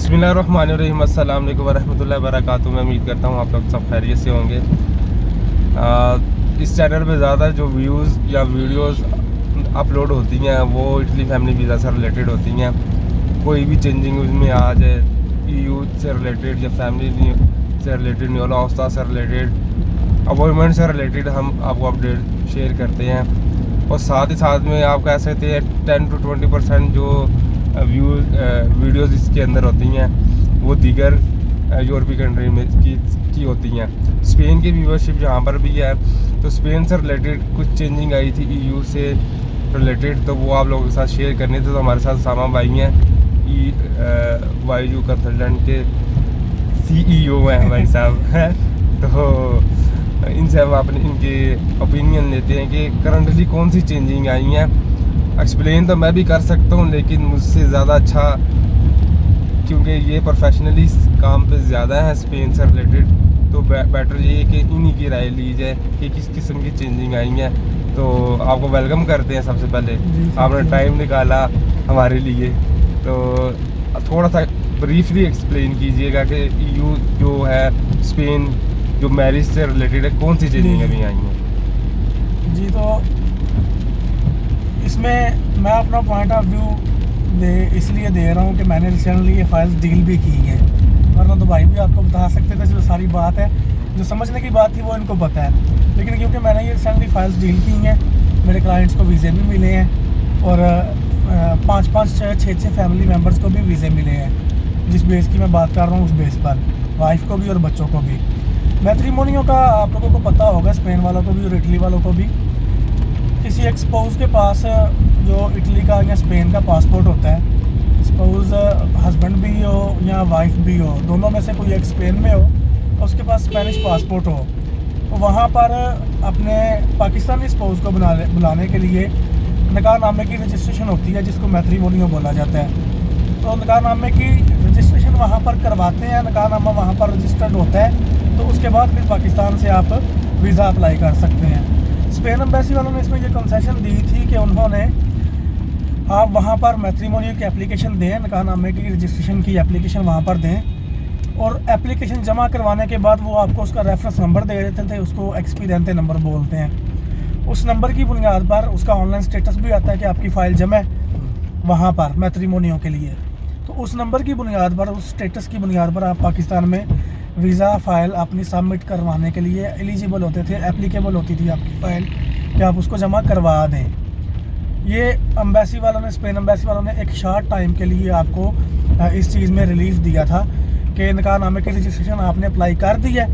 बिस्मिल्लाहिर्रहमानिर्रहीम, अस्सलाम वालेकुम वरहमतुल्लाहि वबरकातुहू। मैं उम्मीद करता हूँ आप लोग सब खैरियत से होंगे। इस चैनल पे ज़्यादा जो व्यूज़ या वीडियोस अपलोड होती हैं वो इटली फैमिली वीज़ा से रिलेटेड होती हैं। कोई भी चेंजिंग उसमें आ जाए, EU से रिलेटेड या फैमिली से रिलेटेड, न्यू औस्ता से रिलेटेड, अपॉइंटमेंट से रिलेटेड हम आपको अपडेट शेयर करते हैं। और साथ ही साथ में आप कह सकते हैं 10 to 20% जो वीडियोस इसके अंदर होती हैं वो दीगर यूरोपीय कंट्री में की होती हैं। स्पेन की व्यूअरशिप यहाँ पर भी है, तो स्पेन से रिलेटेड कुछ चेंजिंग आई थी EU से रिलेटेड, तो वो आप लोगों के साथ शेयर करनी थी। तो हमारे साथ सामा भाई हैं, YU कंसल्टेंट के CEO हैं भाई साहब हैं। तो इनसे हम अपने इनके ओपिनियन लेते हैं कि करंटली कौन सी चेंजिंग आई हैं। एक्सप्लेन तो मैं भी कर सकता हूँ, लेकिन मुझसे ज़्यादा अच्छा, क्योंकि ये प्रोफेशनली काम पे ज़्यादा है स्पेन से रिलेटेड, तो बेटर ये है कि इन्हीं की राय ली जाए कि किस किस्म की चेंजिंग आई हैं। तो आपको वेलकम करते हैं। सबसे पहले आपने टाइम निकाला हमारे लिए, तो थोड़ा सा ब्रीफली एक्सप्लेन कीजिएगा कि EU जो है स्पेन जो मैरिज से रिलेटेड है, कौन सी चेंजिंग अभी आई हैं जी। तो इसमें मैं अपना पॉइंट ऑफ व्यू इसलिए दे रहा हूँ कि मैंने रिसेंटली ये फाइल्स डील भी की हैं, वरना तो भाई भी आपको बता सकते थे। जो सारी बात है, जो समझने की बात थी वो इनको पता है, लेकिन क्योंकि मैंने ये रिसेंटली फाइल्स डील की हैं, मेरे क्लाइंट्स को वीज़े भी मिले हैं और 5-5, 6-6 फैमिली मेम्बर्स को भी वीज़े मिले हैं। जिस बेस की मैं बात कर रहा हूँ उस बेस पर वाइफ को भी और बच्चों को भी। मैट्रिमोनियो का आप लोगों को पता होगा, स्पेन वालों को भी और इटली वालों को भी। किसी एक स्पाउस के पास जो इटली का या स्पेन का पासपोर्ट होता है, स्पाउस हस्बैंड भी हो या वाइफ भी हो, दोनों में से कोई एक स्पेन में हो और उसके पास स्पेनिश पासपोर्ट हो, तो वहाँ पर अपने पाकिस्तानी स्पाउस को बुलाने के लिए निकाहनामे की रजिस्ट्रेशन होती है, जिसको मैट्रिमोनियो बोला जाता है। तो निकाहनामे की रजिस्ट्रेशन वहाँ पर करवाते हैं, निकाहनामा वहाँ पर रजिस्टर्ड होता है, तो उसके बाद फिर पाकिस्तान से आप वीज़ा अप्लाई कर सकते हैं। स्पेन एम्बेसी वालों ने इसमें ये कंसेशन दी थी कि उन्होंने आप वहाँ पर मैट्रिमोनियो की एप्लीकेशन दें, निकाहनामे की रजिस्ट्रेशन की एप्लीकेशन वहाँ पर दें, और एप्लीकेशन जमा करवाने के बाद वो आपको उसका रेफरेंस नंबर दे देते थे, उसको एक्सपी देते नंबर बोलते हैं। उस नंबर की बुनियाद पर उसका ऑनलाइन स्टेटस भी आता है कि आपकी फ़ाइल जमा है वहाँ पर मैट्रिमोनियो के लिए। तो उस नंबर की बुनियाद पर, उस स्टेटस की बुनियाद पर आप पाकिस्तान में वीज़ा फ़ाइल अपनी सबमिट करवाने के लिए एलिजिबल होते थे, एप्लीकेबल होती थी आपकी फ़ाइल कि आप उसको जमा करवा दें। ये एम्बेसी वालों ने, स्पेन एम्बेसी वालों ने एक शॉर्ट टाइम के लिए आपको इस चीज़ में रिलीफ दिया था कि निकाहनामे की रजिस्ट्रेशन आपने अप्लाई कर दी है,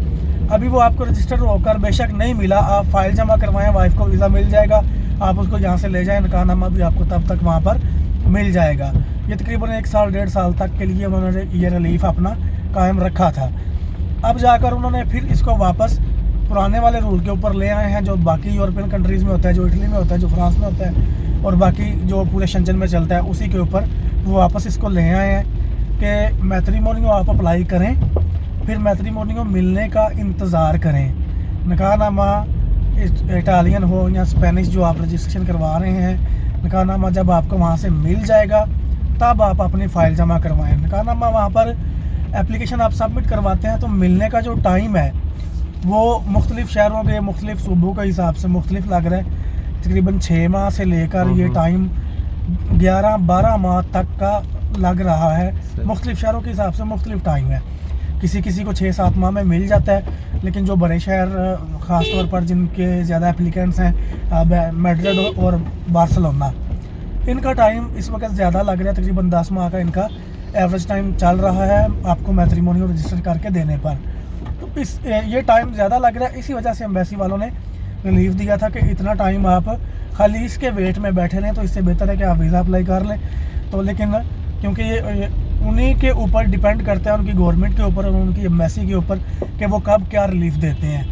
अभी वो आपको रजिस्टर होकर बेशक नहीं मिला, आप फ़ाइल जमा करवाएं, वाइफ को वीज़ा मिल जाएगा, आप उसको यहाँ से ले जाएँ, निकाहनामा भी आपको तब तक वहाँ पर मिल जाएगा। ये तकरीबन 1 साल 1.5 साल तक के लिए उन्होंने ये रिलीफ अपना कायम रखा था। अब जाकर उन्होंने फिर इसको वापस पुराने वाले रूल के ऊपर ले आए हैं, जो बाकी यूरोपियन कंट्रीज़ में होता है, जो इटली में होता है, जो फ्रांस में होता है और बाकी जो पूरे शेंजन में चलता है, उसी के ऊपर वो वापस इसको ले आए हैं कि मैट्रिमोनियो आप अप्लाई करें, फिर मैट्रिमोनियो मिलने का इंतज़ार करें। निकाहनामा इटालियन हो या स्पेनिश जो आप रजिस्ट्रेशन करवा रहे हैं, निकाहनामा जब आपको वहाँ से मिल जाएगा तब आप अपनी फ़ाइल जमा करवाएं। निकाहनामा वहाँ पर एप्लीकेशन आप सबमिट करवाते हैं, तो मिलने का जो टाइम है वो मुख्तलिफ़ शहरों के, मुख्तलिफ़ सूबों के हिसाब से मुख्तलिफ लग रहा है। तकरीबन 6 माह से लेकर ये टाइम 11-12 माह तक का लग रहा है। मुख्तलिफ़ शहरों के हिसाब से मुख्तलिफ टाइम है, किसी को 6-7 माह में मिल जाता है, लेकिन जो बड़े शहर ख़ास तौर पर जिनके ज़्यादा एप्लीकेंट्स हैं, मैड्रिड और बार्सिलोना, इनका टाइम इस वक्त ज़्यादा लग रहा है। तकरीबन 10 माह का इनका एवरेज टाइम चल रहा है आपको मैट्रिमोनियो रजिस्टर करके देने पर। तो ये टाइम ज़्यादा लग रहा है, इसी वजह से एम्बेसी वालों ने रिलीफ दिया था कि इतना टाइम आप खाली इसके वेट में बैठे रहें, तो इससे बेहतर है कि आप वीज़ा अप्लाई कर लें। तो लेकिन क्योंकि ये उन्हीं के ऊपर डिपेंड करता है, उनकी गवर्नमेंट के ऊपर और उनकी एम्बेसी के ऊपर, कि वो कब क्या रिलीफ देते हैं।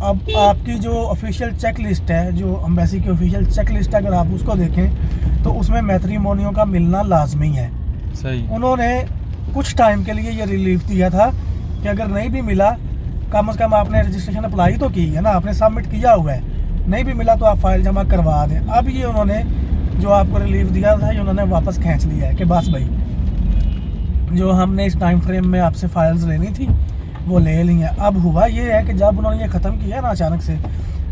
अब आपकी जो ऑफिशियल चेक लिस्ट है, जो एम्बेसी की ऑफिशियल चेक लिस्ट है, अगर आप उसको देखें तो उसमें मैट्रिमोनियो का मिलना लाजमी है। सही। उन्होंने कुछ टाइम के लिए ये रिलीफ दिया था कि अगर नहीं भी मिला, कम से कम आपने रजिस्ट्रेशन अप्लाई तो की है ना, आपने सबमिट किया हुआ है, नहीं भी मिला तो आप फाइल जमा करवा दें। अब ये उन्होंने जो आपको रिलीफ दिया था, ये उन्होंने वापस खींच लिया है कि बस भाई जो हमने इस टाइम फ्रेम में आपसे फाइल्स लेनी थी वो ले ली हैं। अब हुआ ये है कि जब उन्होंने ये ख़त्म किया ना अचानक से,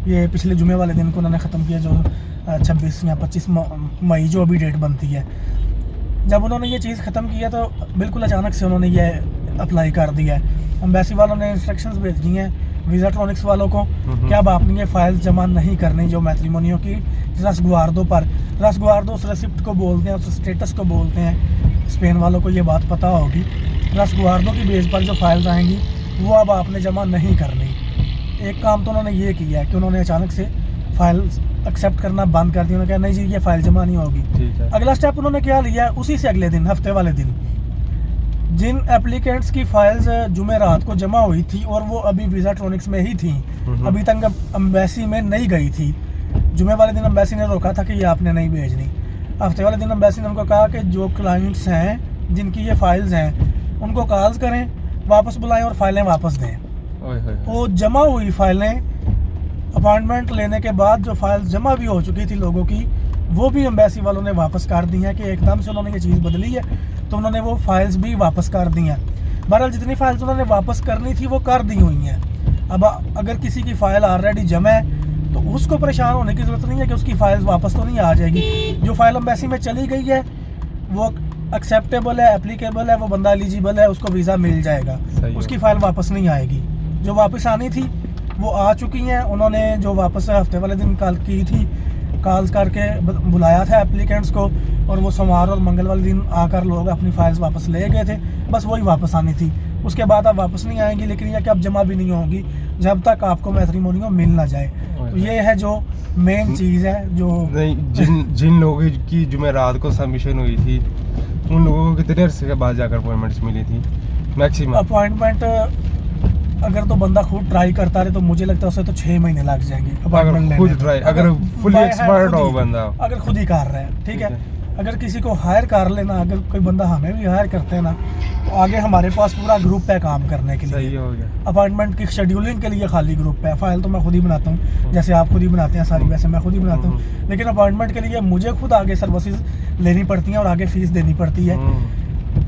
ये पिछले जुमे वाले दिन को उन्होंने ख़त्म किया, जो 26 या 25 मई जो अभी डेट बनती है, जब उन्होंने ये चीज़ ख़त्म किया तो बिल्कुल अचानक से उन्होंने ये अप्लाई कर दिया है। एम्बेसी वालों ने इंस्ट्रक्शंस भेज दी हैं वीज़ाट्रॉनिक्स वालों को कि अब आपने ये फाइल्स जमा नहीं करनी जो मैट्रिमोनियो की रसगुआर्दो पर। रसगुआर्दो उस रेसिप्ट को बोलते हैं, उस स्टेटस को बोलते हैं। स्पेन वालों को ये बात पता होगी। रसगुआर्दो की बेस पर जो फाइल्स आएंगी वो अब आपने जमा नहीं करनी। एक काम तो उन्होंने ये किया है कि उन्होंने अचानक से फाइल्स एक्सेप्ट करना बंद कर दिया। उन्होंने कहा नहीं जी ये फाइल जमा नहीं होगी। ठीक है। अगला स्टेप उन्होंने क्या लिया है, उसी से अगले दिन, हफ्ते वाले दिन, जिन एप्लीकेंट्स की फाइल्स जुमे रात को जमा हुई थी और वो अभी वीज़ाट्रॉनिक्स में ही थी, अभी तक एम्बेसी में नहीं गई थी। जुमे वाले दिन एम्बेसी ने रोका था कि ये आपने नहीं भेजनी। हफ्ते वाले दिन एम्बेसी ने उनको कहा कि जो क्लाइंट्स हैं जिनकी ये फाइल्स हैं उनको कॉल्स करें, वापस बुलाएं और फाइलें वापस दें। वो जमा हुई फाइलें अपॉइंटमेंट लेने के बाद जो फाइल्स जमा भी हो चुकी थी लोगों की, वो भी एम्बेसी वालों ने वापस कर दी हैं कि एकदम से उन्होंने ये चीज़ बदली है तो उन्होंने वो फाइल्स भी वापस कर दी हैं। बहरहाल जितनी फाइल्स उन्होंने वापस करनी थी वो कर दी हुई हैं। अब अगर किसी की फ़ाइल ऑलरेडी जमा है तो उसको परेशान होने की ज़रूरत नहीं है कि उसकी फाइल्स वापस तो नहीं आ जाएगी। जो फाइल एम्बेसी में चली गई है वो एक्सेप्टेबल है, एप्लीकेबल है, वो बंदा एलिजिबल है, उसको वीज़ा मिल जाएगा, उसकी फ़ाइल वापस नहीं आएगी। जो वापस आनी थी वो आ चुकी हैं। उन्होंने जो वापस हफ्ते वाले दिन कॉल की थी, कॉल्स करके बुलाया था एप्लीकेंट्स को, और वो सोमवार और मंगल वाले दिन आकर लोग अपनी फाइल्स वापस ले गए थे। बस वही वापस आनी थी, उसके बाद अब वापस नहीं आएंगी। लेकिन यह कि अब जमा भी नहीं होंगी जब तक आपको मैट्रिमोनियो मिल ना जाए। तो ये है जो मेन चीज़ है। जो नहीं, जिन लोगों की जुमेरात को सबमिशन हुई थी उन लोगों को कितने अरसे के बाद जाकर अपॉइंटमेंट्स मिली थी मैक्सिमम? अपॉइंटमेंट अगर तो बंदा खुद ट्राई करता रहे तो मुझे लगता है उसे तो 6 महीने लग जाएंगे अपॉइंटमेंट खुद ट्राई, अगर फुली एक्सपर्ट हो बंदा, अगर खुद ही कर रहा है, ठीक है। अगर किसी को हायर कर लेना, अगर कोई बंदा हमें भी हायर करते हैं ना, तो आगे हमारे पास पूरा ग्रुप है काम करने के लिए। सही हो गया। अपॉइंटमेंट की शेड्यूलिंग के लिए खाली ग्रुप है। फाइल तो मैं खुद ही बनाता हूँ, जैसे आप खुद ही बनाते हैं सारी, वैसे मैं खुद ही बनाता हूँ। लेकिन अपॉइंटमेंट के लिए मुझे खुद आगे सर्विसेज लेनी पड़ती हैं और आगे फीस देनी पड़ती है।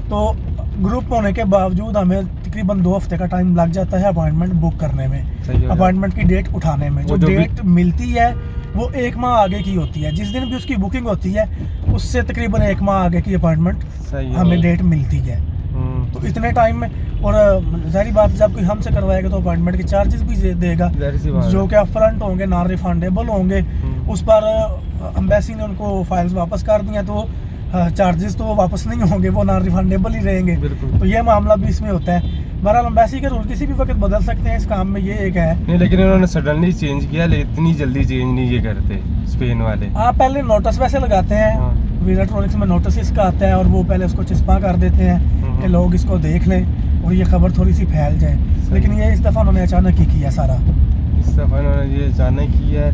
तो ग्रुप होने के बावजूद हमें तकरीबन 2 हफ्ते का टाइम लग जाता है अपॉइंटमेंट बुक करने में, अपॉइंटमेंट की डेट उठाने में। जो डेट मिलती है वो 1 माह आगे की होती है। जिस दिन भी उसकी बुकिंग होती है उससे तकरीबन 1 माह आगे की अपॉइंटमेंट हमें डेट मिलती है। तो इतने टाइम में, और ज़ाहिर बात जब कोई हमसे करवाएगा तो अपॉइंटमेंट के चार्जेस भी देगा जो कि अपफ्रंट होंगे, नॉन रिफंडेबल होंगे। उस पर एम्बेसी ने उनको फाइल्स वापस कर दी हैं तो चार्जेस तो वो वापस नहीं होंगे, वो नॉन रिफंडेबल ही रहेंगे। तो ये मामला भी इसमें होता है। बहरहाल एम्बेसी के रूल किसी भी वक्त बदल सकते हैं, इस काम में ये एक है नहीं। लेकिन उन्होंने सडनली चेंज किया, लेकिन इतनी जल्दी चेंज नहीं ये करते स्पेन वाले। आप पहले नोटिस वैसे लगाते हैं, वीज़ाट्रॉनिक्स में नोटिस इसका आता है और वो पहले उसको चिस्पा कर देते हैं कि लोग इसको देख लें और ये खबर थोड़ी सी फैल जाए। लेकिन ये इस दफ़ा उन्होंने अचानक ही किया सारा। इस दफ़ा उन्होंने ये अचानक किया है।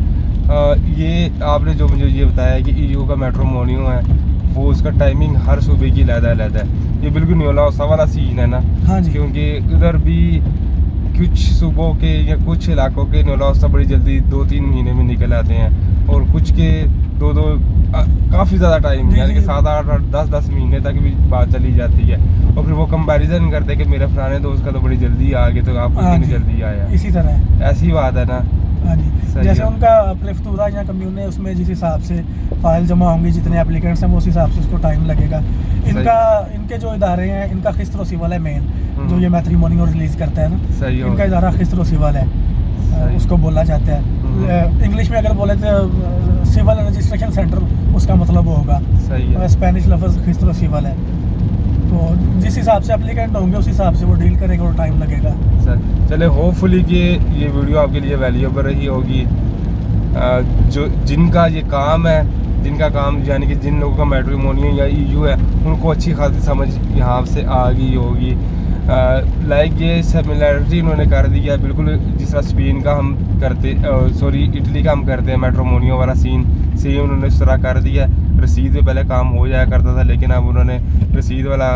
ये आपने जो मुझे ये बताया कि EU का मैट्रिमोनियो है वो उसका टाइमिंग हर सूबे की अलग-अलग है। ये बिल्कुल न्यूला वाला सीन है ना। हाँ जी। क्योंकि उधर भी कुछ सूबों के या कुछ इलाकों के न्यूला बड़ी जल्दी 2-3 महीने में निकल आते हैं और कुछ के 2-2 काफ़ी ज़्यादा टाइम, यानी कि 7-8 10-10 महीने तक भी बात चली जाती है। और फिर वो कंपैरिजन करते हैं कि मेरे फलाने दोस्त का तो बड़ी जल्दी आ गया तो आपको इतनी जल्दी आया। इसी तरह ऐसी बात है ना। हाँ जी। जैसे उनका प्रेफ्तूरा या कम्यून है उसमें जिस हिसाब से फाइल जमा होंगी, जितने एप्लीकेंट्स हैं वो उस हिसाब से उसको टाइम लगेगा। इनके जो इदारे हैं, इनका खिस्रो सिवल है मेन, जो ये मैट्रिमोनियो रिलीज करता है ना, इनका इदारा खिस्रो सिवल है, उसको बोला जाता है। इंग्लिश में अगर बोले तो सिविल रजिस्ट्रेशन सेंटर उसका मतलब होगा। स्पेनिश लफ्ज़ खिस्रो सिवल है। तो जिस हिसाब से एप्लीकेंट होंगे उस हिसाब से वो डील करेगा और टाइम लगेगा। चले होपफुली कि ये वीडियो आपके लिए वैल्यूएबल रही होगी। जो जिनका ये काम है, जिनका काम यानी कि जिन लोगों का मैट्रिमोनियो या EU है उनको अच्छी खासी समझ यहाँ से आ गई होगी। लाइक ये सिमिलरिटी उन्होंने कर दी है बिल्कुल जिस तरह स्पेन का हम करते, सॉरी इटली का हम करते हैं मैट्रिमोनियो वाला सीन, सेम उन्होंने इस तरह कर दिया। रसीद पे पहले काम हो जाया करता था लेकिन अब उन्होंने रसीद वाला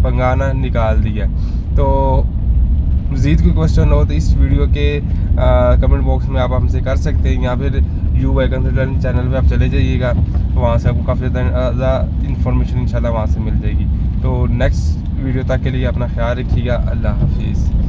पंगाना निकाल दिया। तो मज़ीद कोई क्वेश्चन हो तो इस वीडियो के कमेंट बॉक्स में आप हमसे कर सकते हैं, या फिर UI कंसल्टेंट चैनल पे आप चले जाइएगा, वहाँ से आपको काफ़ी ज़्यादा इंफॉर्मेशन इंशाल्लाह वहाँ से मिल जाएगी। तो नेक्स्ट वीडियो तक के लिए अपना ख्याल रखिएगा। अल्लाह हाफिज़।